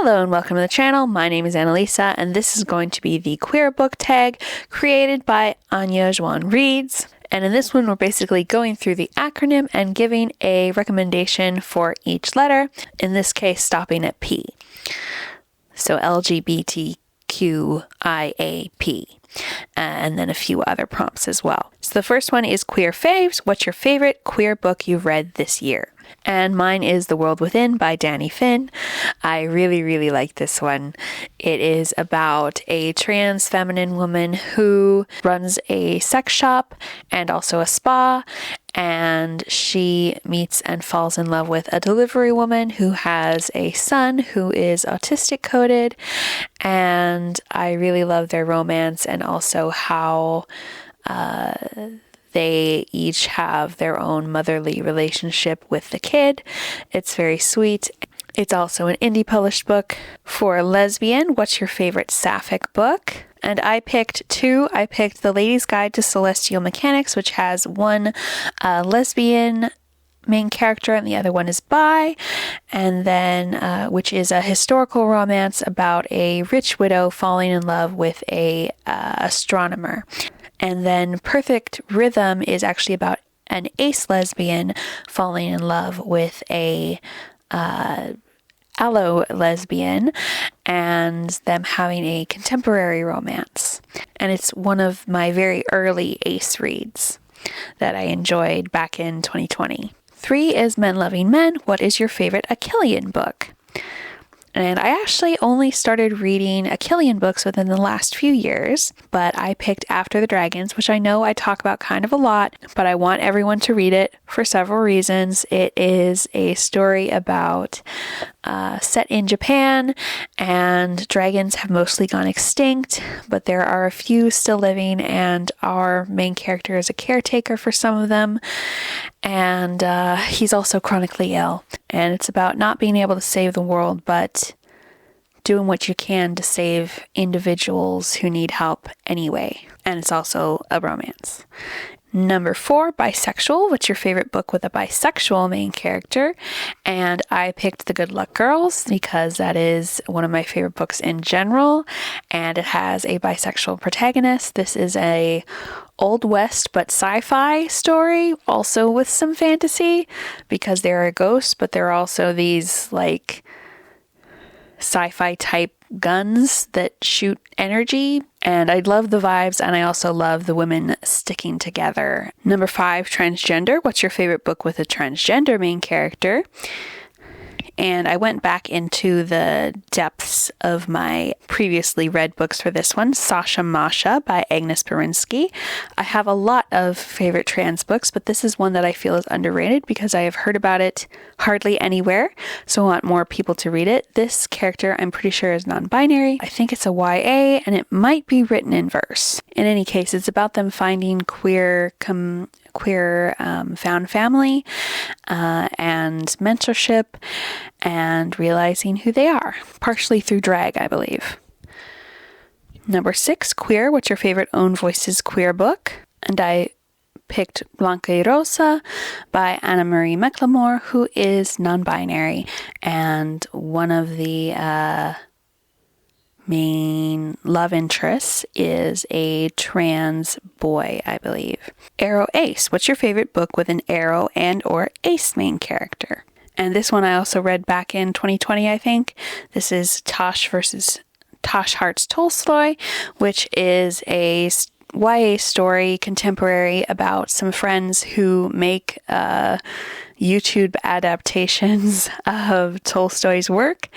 Hello and welcome to the channel. My name is Annalisa and this is going to be the queer book tag created by Anya Juan Reads. And in this one we're basically going through the acronym and giving a recommendation for each letter, in this case stopping at P. So LGBTQIAP. And then a few other prompts as well. So the first one is Queer Faves. What's your favorite queer book you've read this year? And mine is The World Within by Dani Finn. I really like this one. It is about a trans feminine woman who runs a sex shop and also a spa, and she meets and falls in love with a delivery woman who has a son who is autistic coded, and I really love their romance and also how they each have their own motherly relationship with the kid. It's very sweet. It's also an indie published book. For lesbian, what's your favorite sapphic book? And I picked two. I picked The Lady's Guide to Celestial Mechanics, which has one lesbian main character and the other one is bi, and then which is a historical romance about a rich widow falling in love with a astronomer. And then Perfect Rhythm is actually about an ace lesbian falling in love with a allo lesbian and them having a contemporary romance. And it's one of my very early ace reads that I enjoyed back in 2020. 3 is Men Loving Men. What is your favorite Achillean book? And I actually only started reading Achillean books within the last few years, but I picked After the Dragons, which I know I talk about kind of a lot, but I want everyone to read it for several reasons. It is a story about set in Japan, and dragons have mostly gone extinct, but there are a few still living, and our main character is a caretaker for some of them, and he's also chronically ill. And it's about not being able to save the world, but doing what you can to save individuals who need help anyway. And it's also a romance. Number 4, bisexual. What's your favorite book with a bisexual main character? And I picked The Good Luck Girls because that is one of my favorite books in general, and it has a bisexual protagonist. This is a Old West but sci-fi story, also with some fantasy, because there are ghosts, but there are also these like sci-fi type guns that shoot energy, and I love the vibes, and I also love the women sticking together. Number 5, transgender. What's your favorite book with a transgender main character? And I went back into the depths of my previously read books for this one. Sasha, Masha by Agnes Borinsky. I have a lot of favorite trans books, but this is one that I feel is underrated because I have heard about it hardly anywhere, so I want more people to read it. This character, I'm pretty sure, is non-binary. I think it's a YA, and it might be written in verse. In any case, it's about them finding queer found family and mentorship and realizing who they are, partially through drag, I believe. Number 6, queer. What's your favorite Own Voices queer book? And I picked Blanca y Rosa by Anna Marie McLemore, who is non-binary, and one of the main love interests is a trans boy, I believe. Arrow Ace. What's your favorite book with an arrow and or ace main character? And this one I also read back in 2020, I think. This is Tash versus Tash Hearts Tolstoy, which is a YA story, contemporary, about some friends who make YouTube adaptations of Tolstoy's work,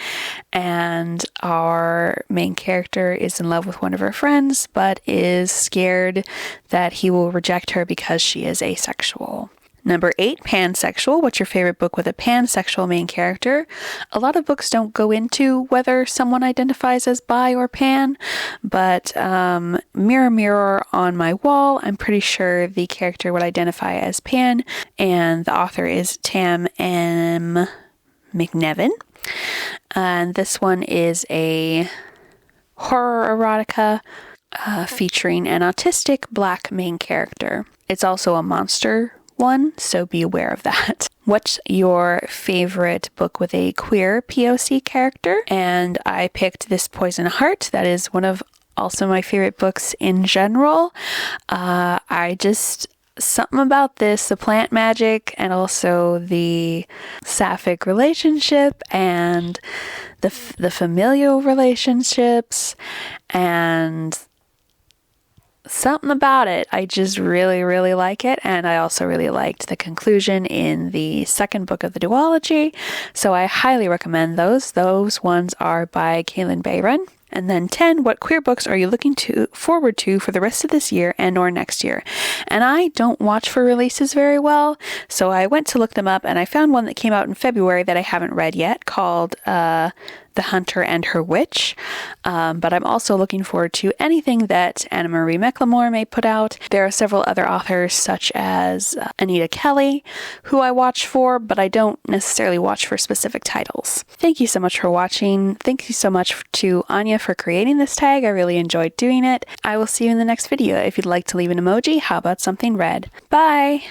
and our main character is in love with one of her friends but is scared that he will reject her because she is asexual. Number 8, pansexual. What's your favorite book with a pansexual main character? A lot of books don't go into whether someone identifies as bi or pan, but Mirror Mirror on My Wall, I'm pretty sure the character would identify as pan, and the author is Tam M. Nicnevin. And this one is a horror erotica featuring an autistic black main character. It's also a monster one, so be aware of that. what's your favorite book with a queer POC character? And I picked This Poison Heart. That is one of also my favorite books in general. Something about this, the plant magic and also the sapphic relationship and the familial relationships and something about it. I just really, really like it. And I also really liked the conclusion in the second book of the duology. So I highly recommend those. Those ones are by Kalynn Bayron. And then 10, what queer books are you looking forward to for the rest of this year and or next year? And I don't watch for releases very well, so I went to look them up and I found one that came out in February that I haven't read yet called The Hunter and Her Witch. But I'm also looking forward to anything that Anna Marie McLemore may put out. There are several other authors such as Anita Kelly, who I watch for, but I don't necessarily watch for specific titles. Thank you so much for watching. Thank you so much to Anya for creating this tag. I really enjoyed doing it. I will see you in the next video. If you'd like to leave an emoji, how about something red? Bye!